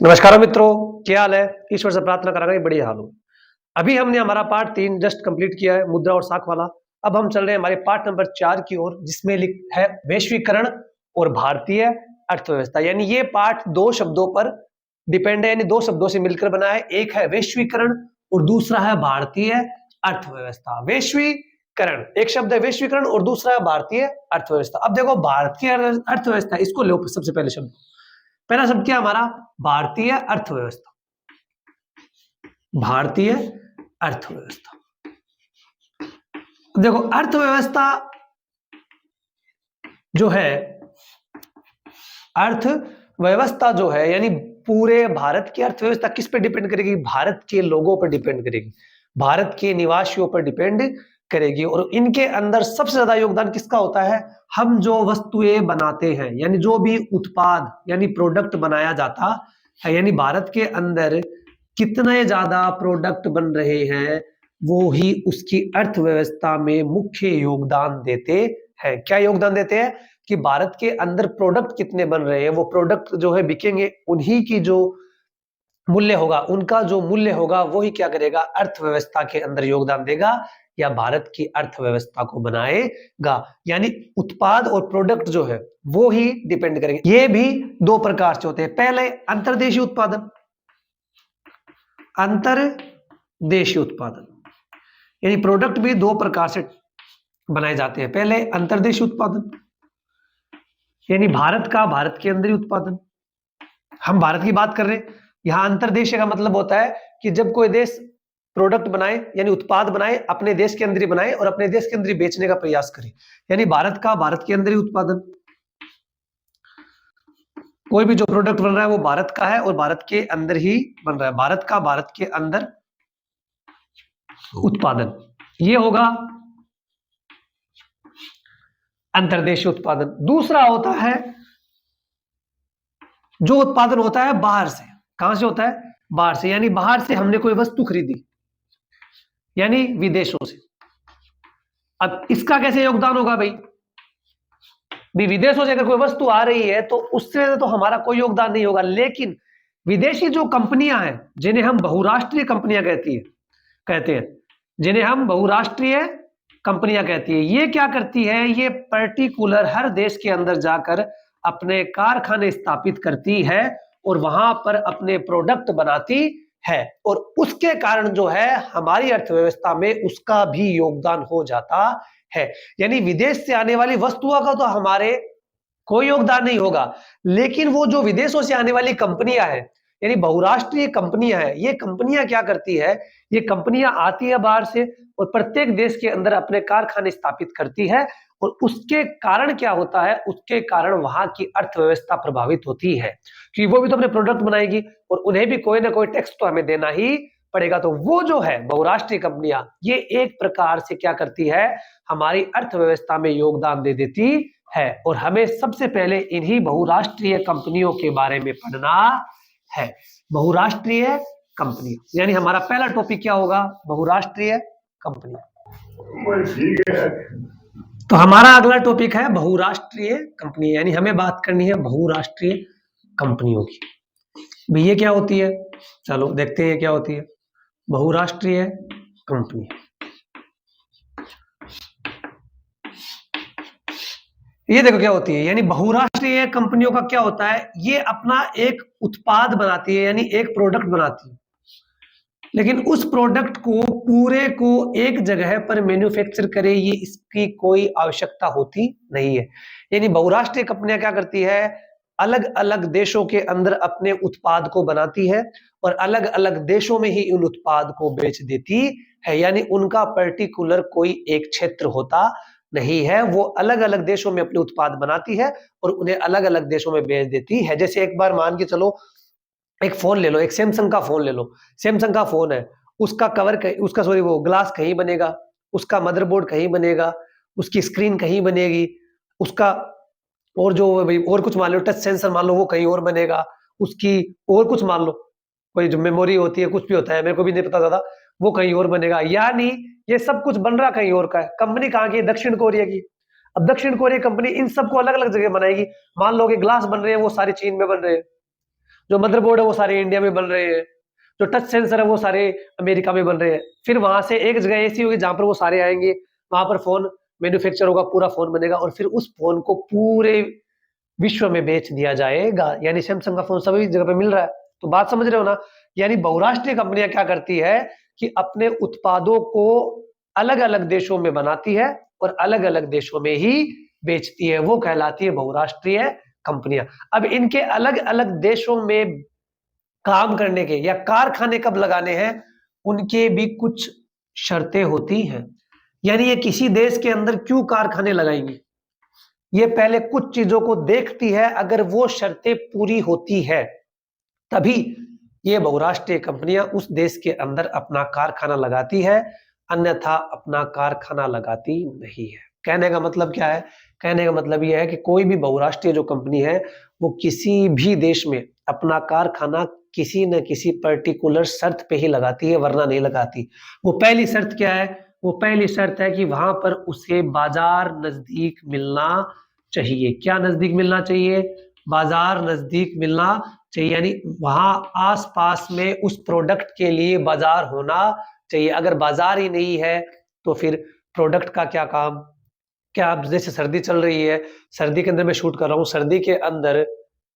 नमस्कार मित्रों, क्या हाल है। ईश्वर से प्रार्थना करेंगे बढ़िया हाल हो। अभी हमने हमारा पार्ट 3 जस्ट कंप्लीट किया है, मुद्रा और साख वाला। अब हम चल रहे हैं हमारे पार्ट नंबर 4 की ओर, जिसमें लिख है वैश्वीकरण और भारतीय अर्थव्यवस्था। यानी ये पार्ट दो शब्दों पर डिपेंड है, यानी दो शब्दों से मिलकर बना है। एक है वैश्वीकरण और दूसरा है भारतीय अर्थव्यवस्था। वैश्वीकरण एक शब्द है, वैश्वीकरण, और दूसरा है भारतीय अर्थव्यवस्था। अब देखो, भारतीय अर्थव्यवस्था, इसको लो सबसे पहले शब्द। पहला शब्द क्या हमारा? भारतीय अर्थव्यवस्था। भारतीय अर्थव्यवस्था। देखो, अर्थव्यवस्था जो है, अर्थव्यवस्था जो है, यानी पूरे भारत की अर्थव्यवस्था किस पे डिपेंड करेगी? भारत के लोगों पर डिपेंड करेगी, भारत के निवासियों पर डिपेंड करेगी। और इनके अंदर सबसे ज्यादा योगदान किसका होता है? हम जो वस्तुएं बनाते हैं, यानी जो भी उत्पाद यानी प्रोडक्ट बनाया जाता है, यानी भारत के अंदर कितने ज्यादा प्रोडक्ट बन रहे हैं, वो ही उसकी अर्थव्यवस्था में मुख्य योगदान देते हैं। क्या योगदान देते हैं? कि भारत के अंदर प्रोडक्ट कितने बन रहे हैं, वो प्रोडक्ट जो है बिकेंगे, उन्हीं की जो मूल्य होगा, उनका जो मूल्य होगा, वो ही क्या करेगा? अर्थव्यवस्था के अंदर योगदान देगा या भारत की अर्थव्यवस्था को बनाएगा। यानी उत्पाद और प्रोडक्ट जो है वो ही डिपेंड करेंगे। ये भी दो प्रकार से होते हैं। पहले अंतर्देशीय उत्पादन, अंतर्देशीय उत्पादन, यानी प्रोडक्ट भी दो प्रकार से बनाए जाते हैं। पहले अंतर्देशीय उत्पादन, यानी भारत के अंदर ही उत्पादन। हम भारत की बात कर रहे हैं, यहां अंतर्देशीय का मतलब होता है कि जब कोई देश प्रोडक्ट बनाए, यानी उत्पाद बनाए, अपने देश के अंदर ही बनाए और अपने देश के अंदर ही बेचने का प्रयास करे, यानी भारत के अंदर ही उत्पादन। कोई भी जो प्रोडक्ट बन रहा है वो भारत का है और भारत के अंदर ही बन रहा है, भारत के अंदर उत्पादन, ये होगा अंतर्देशीय उत्पादन। दूसरा होता है जो उत्पादन होता है बाहर से। कहां से होता है? बाहर से, यानी बाहर से हमने कोई वस्तु खरीदी, यानी विदेशों से। अब इसका कैसे योगदान होगा भाई? विदेशों से अगर कोई वस्तु आ रही है तो उससे तो हमारा कोई योगदान नहीं होगा, लेकिन विदेशी जो कंपनियां हैं, जिन्हें हम बहुराष्ट्रीय कंपनियां कहते हैं, जिन्हें हम बहुराष्ट्रीय कंपनियां कहती है, ये क्या करती है? ये पर्टिकुलर हर देश के अंदर जाकर अपने कारखाने स्थापित करती है और वहां पर अपने प्रोडक्ट बनाती है, और उसके कारण जो है हमारी अर्थव्यवस्था में उसका भी योगदान हो जाता है। यानी विदेश से आने वाली वस्तुओं का तो हमारे कोई योगदान नहीं होगा, लेकिन वो जो विदेशों से आने वाली कंपनियां हैं, यानी बहुराष्ट्रीय कंपनियां हैं, ये कंपनियां क्या करती है? ये कंपनियां आती है बाहर से और प्रत्येक देश के अंदर अपने कारखाने स्थापित करती है, और उसके कारण क्या होता है? उसके कारण वहां की अर्थव्यवस्था प्रभावित होती है, क्योंकि वो भी तो अपने प्रोडक्ट बनाएगी और उन्हें भी कोई ना कोई टैक्स तो हमें देना ही पड़ेगा। तो वो जो है बहुराष्ट्रीय कंपनियां, ये एक प्रकार से क्या करती है? हमारी अर्थव्यवस्था में योगदान दे देती है, और हमें सबसे पहले इन्हीं बहुराष्ट्रीय कंपनियों के बारे में पढ़ना है। बहुराष्ट्रीय कंपनियां, यानी हमारा पहला टॉपिक क्या होगा? बहुराष्ट्रीय कंपनियां। तो हमारा अगला टॉपिक है बहुराष्ट्रीय कंपनी, यानी हमें बात करनी है बहुराष्ट्रीय कंपनियों की। भाई ये क्या होती है? चलो देखते हैं क्या होती है बहुराष्ट्रीय कंपनी। ये देखो क्या होती है, यानी बहुराष्ट्रीय कंपनियों का क्या होता है? ये अपना एक उत्पाद बनाती है, यानी एक प्रोडक्ट बनाती है, लेकिन उस प्रोडक्ट को पूरे को एक जगह पर मैन्युफैक्चर करे, ये इसकी कोई आवश्यकता होती नहीं है। यानी बहुराष्ट्रीय कंपनियां क्या करती है? अलग अलग देशों के अंदर अपने उत्पाद को बनाती है और अलग अलग देशों में ही उन उत्पाद को बेच देती है, यानी उनका पर्टिकुलर कोई एक क्षेत्र होता नहीं है। वो अलग अलग देशों में अपने उत्पाद बनाती है और उन्हें अलग अलग देशों में बेच देती है। जैसे एक बार मान के चलो, एक फोन ले लो, एक सैमसंग का फोन ले लो। सैमसंग का फोन है, उसका कवर उसका सॉरी वो ग्लास कहीं बनेगा, उसका मदरबोर्ड कहीं बनेगा, उसकी स्क्रीन कहीं बनेगी, उसका और जो और कुछ मान लो, टच सेंसर मान लो, वो कहीं और बनेगा, उसकी और कुछ मान लो, कोई जो मेमोरी होती है, कुछ भी होता है, मेरे को भी नहीं पता ज्यादा, वो कहीं और बनेगा। यानी ये सब कुछ बन रहा कहीं और का है। कंपनी कहाँ की है? दक्षिण कोरिया की। अब दक्षिण कोरिया कंपनी इन सबको अलग अलग जगह बनाएगी। मान लो कि ग्लास बन रहे हैं, वो सारी चीन में बन रहे हैं, जो मदरबोर्ड है वो सारे इंडिया में बन रहे हैं, जो टच सेंसर है वो सारे अमेरिका में बन रहे हैं। फिर वहां से एक जगह ऐसी होगी जहां पर वो सारे आएंगे, वहां पर फोन मैन्युफैक्चर होगा, पूरा फोन बनेगा और फिर उस फोन को पूरे विश्व में बेच दिया जाएगा। यानी सैमसंग का फोन सभी जगह पे मिल रहा है। तो बात समझ रहे हो ना? यानी बहुराष्ट्रीय कंपनियां क्या करती है कि अपने उत्पादों को अलग अलग देशों में बनाती है और अलग अलग देशों में ही बेचती है, वो कहलाती है बहुराष्ट्रीय कंपनियां। अब इनके अलग अलग देशों में काम करने के या कारखाने कब लगाने हैं, उनके भी कुछ शर्तें होती हैं। यानी ये किसी देश के अंदर क्यों कारखाने लगाएंगे, ये पहले कुछ चीजों को देखती है, अगर वो शर्तें पूरी होती है तभी ये बहुराष्ट्रीय कंपनियां उस देश के अंदर अपना कारखाना लगाती है, अन्यथा अपना कारखाना लगाती नहीं है। कहने का मतलब क्या है? कहने का मतलब यह है कि कोई भी बहुराष्ट्रीय जो कंपनी है वो किसी भी देश में अपना कारखाना किसी न किसी पर्टिकुलर शर्त पे ही लगाती है, वरना नहीं लगाती। वो पहली शर्त क्या है? वो पहली शर्त है कि वहां पर उसे बाजार नजदीक मिलना चाहिए। क्या नजदीक मिलना चाहिए? बाजार नजदीक मिलना चाहिए, यानी वहां आसपास में उस प्रोडक्ट के लिए बाजार होना चाहिए। अगर बाजार ही नहीं है तो फिर प्रोडक्ट का क्या काम? क्या आप जैसे सर्दी चल रही है, सर्दी के अंदर मैं शूट कर रहा हूँ, सर्दी के अंदर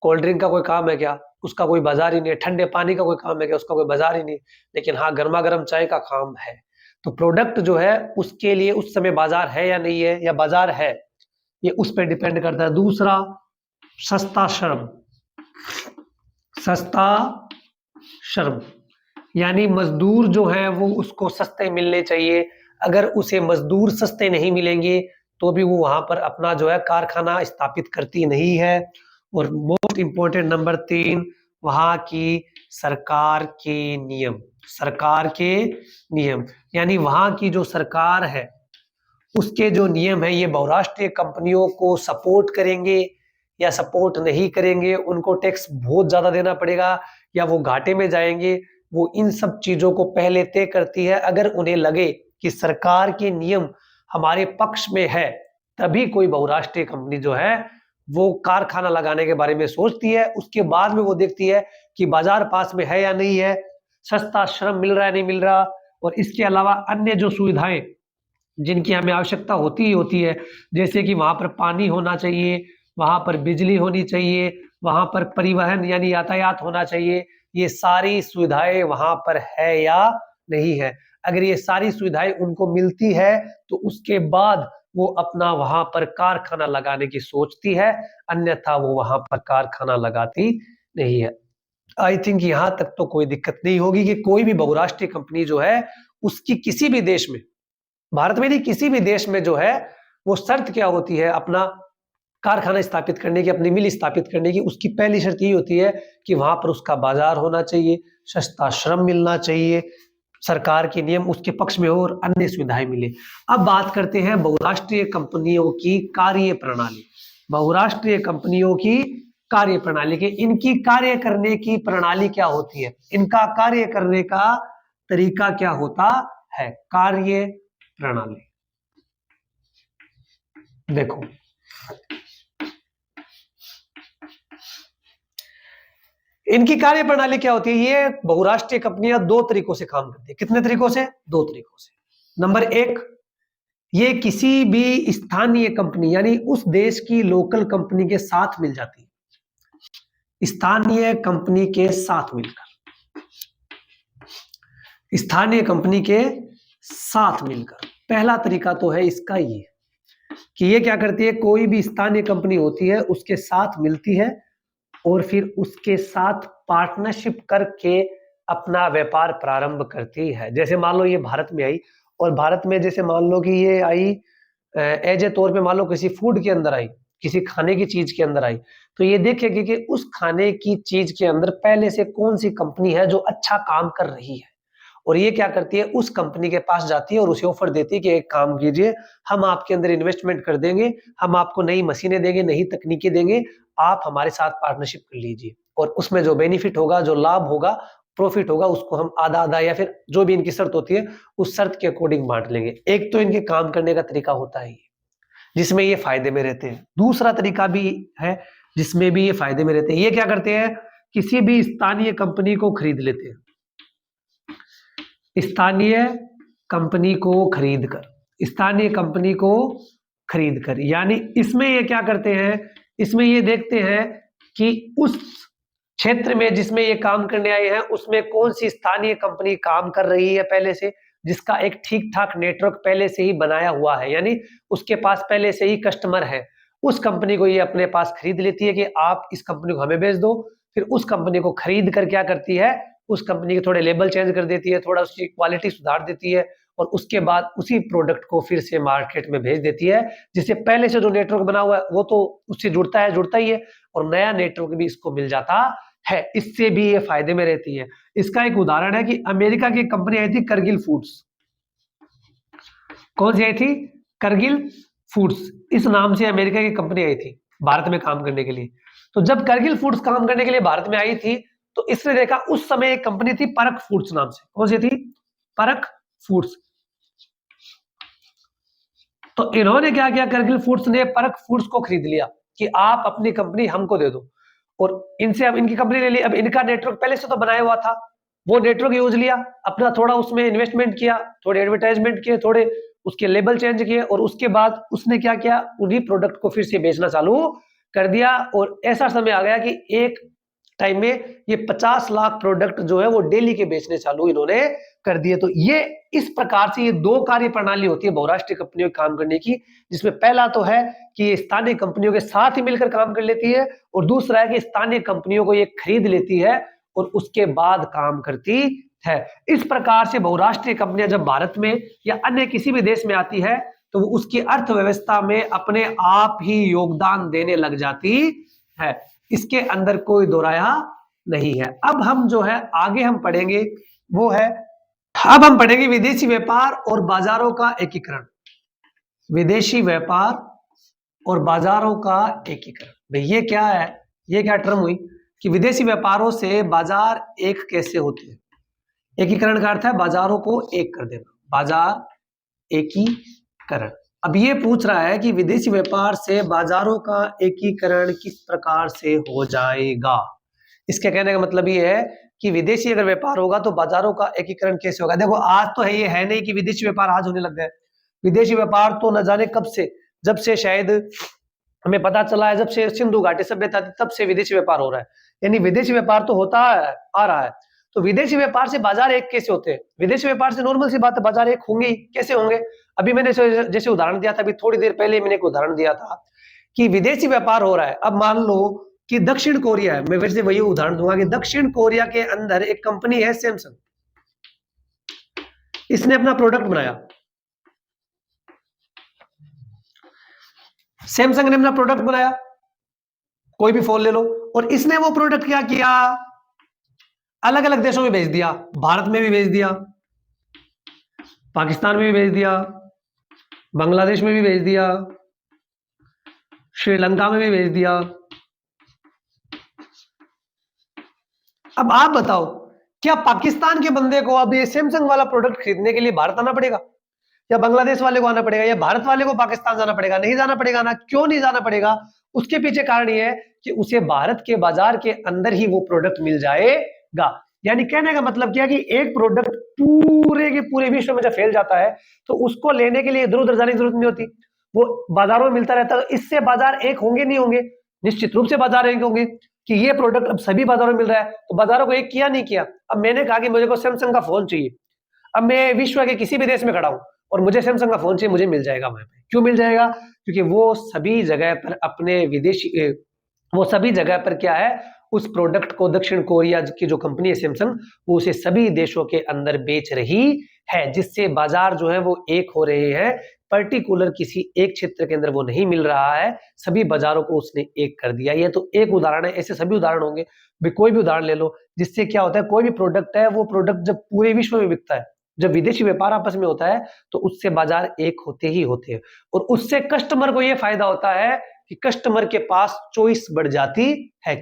कोल्ड ड्रिंक का कोई काम है क्या? उसका कोई बाजार ही नहीं है। ठंडे पानी का कोई काम है क्या? उसका कोई बाजार ही नहीं। लेकिन हाँ, गर्मा गर्म चाय का काम है। तो प्रोडक्ट जो है उसके लिए उस समय बाजार है या नहीं है, या बाजार है, ये उस पर डिपेंड करता है। दूसरा, सस्ता श्रम। सस्ता श्रम यानी मजदूर जो है वो उसको सस्ते मिलने चाहिए। अगर उसे मजदूर सस्ते नहीं मिलेंगे तो भी वो वहां पर अपना जो है कारखाना स्थापित करती नहीं है। और मोस्ट इंपोर्टेंट नंबर 3, वहां की सरकार के नियम। सरकार के नियम यानी वहां की जो सरकार है उसके जो नियम है ये बहुराष्ट्रीय कंपनियों को सपोर्ट करेंगे या सपोर्ट नहीं करेंगे, उनको टैक्स बहुत ज्यादा देना पड़ेगा या वो घाटे में जाएंगे, वो इन सब चीजों को पहले तय करती है। अगर उन्हें लगे कि सरकार के नियम हमारे पक्ष में है, तभी कोई बहुराष्ट्रीय कंपनी जो है वो कारखाना लगाने के बारे में सोचती है। उसके बाद में वो देखती है कि बाजार पास में है या नहीं है, सस्ता श्रम मिल रहा है नहीं मिल रहा, और इसके अलावा अन्य जो सुविधाएं जिनकी हमें आवश्यकता होती ही होती है, जैसे कि वहां पर पानी होना चाहिए, वहां पर बिजली होनी चाहिए, वहां पर परिवहन यानी यातायात होना चाहिए, ये सारी सुविधाएं वहां पर है या नहीं है। अगर ये सारी सुविधाएं उनको मिलती है तो उसके बाद वो अपना वहां पर कारखाना लगाने की सोचती है, अन्यथा वो वहां पर कारखाना लगाती नहीं है। आई थिंक यहां तक तो कोई दिक्कत नहीं होगी कि कोई भी बहुराष्ट्रीय कंपनी जो है उसकी किसी भी देश में, भारत में नहीं किसी भी देश में जो है वो शर्त क्या होती है अपना कारखाना स्थापित करने की, अपनी मिल स्थापित करने की, उसकी पहली शर्त ये होती है कि वहां पर उसका बाजार होना चाहिए, सस्ता श्रम मिलना चाहिए, सरकार के नियम उसके पक्ष में हो और अन्य सुविधाएं मिले। अब बात करते हैं बहुराष्ट्रीय कंपनियों की कार्य प्रणाली। बहुराष्ट्रीय कंपनियों की कार्य प्रणाली के, इनकी कार्य करने की प्रणाली क्या होती है, इनका कार्य करने का तरीका क्या होता है? कार्य प्रणाली देखो, इनकी कार्य प्रणाली क्या होती है? ये बहुराष्ट्रीय कंपनियां दो तरीकों से काम करती है। कितने तरीकों से? दो तरीकों से। नंबर 1, ये किसी भी स्थानीय कंपनी यानी उस देश की लोकल कंपनी के साथ मिल जाती है। स्थानीय कंपनी के साथ मिलकर, स्थानीय कंपनी के साथ मिलकर, पहला तरीका तो है इसका ये कि ये क्या करती है, कोई भी स्थानीय कंपनी होती है उसके साथ मिलती है और फिर उसके साथ पार्टनरशिप करके अपना व्यापार प्रारंभ करती है। जैसे मान लो ये भारत में आई और भारत में जैसे मान लो कि ये आई एज ए तौर पे, मान लो किसी फूड के अंदर आई, किसी खाने की चीज के अंदर आई, तो ये देखेगी कि उस खाने की चीज के अंदर पहले से कौन सी कंपनी है जो अच्छा काम कर रही है, और ये क्या करती है उस कंपनी के पास जाती है और उसे ऑफर देती है कि एक काम कीजिए, हम आपके अंदर इन्वेस्टमेंट कर देंगे, हम आपको नई मशीनें देंगे, नई तकनीकें देंगे, आप हमारे साथ पार्टनरशिप कर लीजिए, और उसमें जो बेनिफिट होगा, जो लाभ होगा, प्रॉफिट होगा, उसको हम आधा आधा या फिर जो भी इनकी शर्त होती है उस शर्त के अकॉर्डिंग बांट लेंगे। एक तो इनके काम करने का तरीका होता है जिसमें ये फायदे में रहते हैं। दूसरा तरीका भी है जिसमें भी ये फायदे में रहते हैं। ये क्या करते हैं किसी भी स्थानीय कंपनी को खरीद लेते हैं, स्थानीय कंपनी को खरीदकर, स्थानीय कंपनी को खरीदकर, यानी इसमें ये क्या करते हैं, इसमें ये देखते हैं कि उस क्षेत्र में जिसमें ये काम करने आए हैं उसमें कौन सी स्थानीय कंपनी काम कर रही है पहले से, जिसका एक ठीक ठाक नेटवर्क पहले से ही बनाया हुआ है, यानी उसके पास पहले से ही कस्टमर है। उस कंपनी को ये अपने पास खरीद लेती है कि आप इस कंपनी को हमें बेच दो। फिर उस कंपनी को खरीद कर क्या करती है, उस कंपनी के थोड़े लेबल चेंज कर देती है, थोड़ा उसकी क्वालिटी सुधार देती है और उसके बाद उसी प्रोडक्ट को फिर से मार्केट में भेज देती है, जिससे पहले से जो नेटवर्क बना हुआ है वो तो उससे जुड़ता ही है और नया नेटवर्क भी इसको मिल जाता है। इससे भी ये फायदे में रहती है। इसका एक उदाहरण है कि अमेरिका की कंपनी आई थी करगिल फूड्स। कौन सी आई थी? करगिल फूड्स। इस नाम से अमेरिका की कंपनी आई थी भारत में काम करने के लिए। तो जब करगिल फूड्स काम करने के लिए भारत में आई थी तो इसने देखा, उस समय एक कंपनी थी परख फूड्स नाम से। कौन सी थी? परख फूड्स। तो इन्होंने क्या किया, करगिल फूड्स ने परख फूड्स को खरीद लिया कि आप अपनी कंपनी हमको दे दो, और इनसे अब इनकी कंपनी ले ली। अब इनका नेटवर्क पहले से तो बनाया हुआ था, वो नेटवर्क यूज लिया, अपना थोड़ा उसमें इन्वेस्टमेंट किया, थोड़े एडवर्टाइजमेंट किए, थोड़े उसके लेबल चेंज किए और उसके बाद उसने क्या किया, उन्हीं प्रोडक्ट को फिर से बेचना चालू कर दिया। और ऐसा समय आ गया कि एक टाइम में ये 50 लाख प्रोडक्ट जो है वो डेली के बेचने चालू इन्होंने कर दिए। तो ये इस प्रकार से ये दो कार्य प्रणाली होती है बहुराष्ट्रीय कंपनियों के काम करने की, जिसमें पहला तो है कि ये स्थानीय कंपनियों के साथ ही मिलकर काम कर लेती है और दूसरा है कि स्थानीय कंपनियों को ये खरीद लेती है और उसके बाद काम करती है। इस प्रकार से बहुराष्ट्रीय कंपनियां जब भारत में या अन्य किसी भी देश में आती है तो वो उसकी अर्थव्यवस्था में अपने आप ही योगदान देने लग जाती है। इसके अंदर कोई दोहराया नहीं है। अब हम जो है आगे हम पढ़ेंगे वो है, अब हम पढ़ेंगे विदेशी व्यापार और बाजारों का एकीकरण। विदेशी व्यापार और बाजारों का एकीकरण, भाई ये क्या है, ये क्या टर्म हुई कि विदेशी व्यापारों से बाजार एक कैसे होते हैं। एकीकरण का अर्थ है बाजारों को एक कर देना, बाजार एकीकरण। अब ये पूछ रहा है कि विदेशी व्यापार से बाजारों का एकीकरण किस प्रकार से हो जाएगा। इसके कहने का मतलब ये है कि विदेशी अगर व्यापार होगा तो बाजारों का एकीकरण कैसे होगा। देखो आज तो है, ये है नहीं कि विदेशी व्यापार आज होने लग गए। विदेशी व्यापार तो न जाने कब से, जब से शायद हमें पता चला है, जब से सिंधु घाटी सभ्यता थी तब से विदेशी व्यापार हो रहा है, यानी विदेशी व्यापार तो होता आ रहा है। तो विदेशी व्यापार से बाजार एक कैसे होते हैं? विदेशी व्यापार से नॉर्मल सी बात है, बाजार एक होंगे ही। कैसे होंगे? अभी मैंने जैसे उदाहरण दिया था, अभी थोड़ी देर पहले मैंने एक उदाहरण दिया था कि विदेशी व्यापार हो रहा है। अब मान लो कि दक्षिण कोरिया है, मैं वैसे वही उदाहरण दूंगा कि दक्षिण कोरिया के अंदर एक कंपनी है सैमसंग, इसने अपना प्रोडक्ट बनाया, सैमसंग ने अपना प्रोडक्ट बनाया, कोई भी फोन ले लो, और इसने वो प्रोडक्ट क्या किया, अलग अलग देशों में भेज दिया। भारत में भी भेज दिया, पाकिस्तान में भी भेज दिया, बांग्लादेश में भी भेज दिया, श्रीलंका में भी भेज दिया। अब आप बताओ, क्या पाकिस्तान के बंदे को अब ये सैमसंग वाला प्रोडक्ट खरीदने के लिए भारत आना पड़ेगा, या बांग्लादेश वाले को आना पड़ेगा, या भारत वाले को पाकिस्तान जाना पड़ेगा? नहीं जाना पड़ेगा ना। क्यों नहीं जाना पड़ेगा? उसके पीछे कारण ये है कि उसे भारत के बाजार के अंदर ही वो प्रोडक्ट मिल जाएगा। यानी कहने का मतलब क्या कि एक प्रोडक्ट पूरे के पूरे विश्व में जब फैल जाता है तो उसको लेने के लिए इधर उधर जाने की जरूरत नहीं होती, वो बाजारों में मिलता रहता है। तो इससे बाजार एक होंगे नहीं होंगे? निश्चित रूप से बाजार एक होंगे कि ये प्रोडक्ट अब सभी बाजारों में मिल रहा है, तो बाजारों को एक किया नहीं किया। अब मैंने कहा कि मुझे को सैमसंग का फोन चाहिए, अब मैं विश्व के किसी भी देश में खड़ा हूं और मुझे सैमसंग का फोन चाहिए, मुझे मिल जाएगा वहां पे। क्यों मिल जाएगा? क्योंकि वो सभी जगह पर अपने विदेशी वो सभी जगह पर क्या है, उस प्रोडक्ट को दक्षिण कोरिया की जो कंपनी है सैमसंग, वो उसे सभी देशों के अंदर बेच रही है, जिससे बाजार जो है वो एक हो रहे हैं। पर्टिकुलर किसी एक क्षेत्र के अंदर वो नहीं मिल रहा है, सभी बाजारों को उसने एक कर दिया। ये तो एक उदाहरण है, ऐसे सभी उदाहरण होंगे। भी कोई भी उदाहरण ले लो, जिससे क्या होता है, कोई भी प्रोडक्ट है, वो प्रोडक्ट जब पूरे विश्व में बिकता है, जब विदेशी व्यापार आपस में होता है, तो उससे बाजार एक होते ही होते हैं। और उससे कस्टमर को यह फायदा होता है कि कस्टमर के पास चॉइस बढ़ जाती है।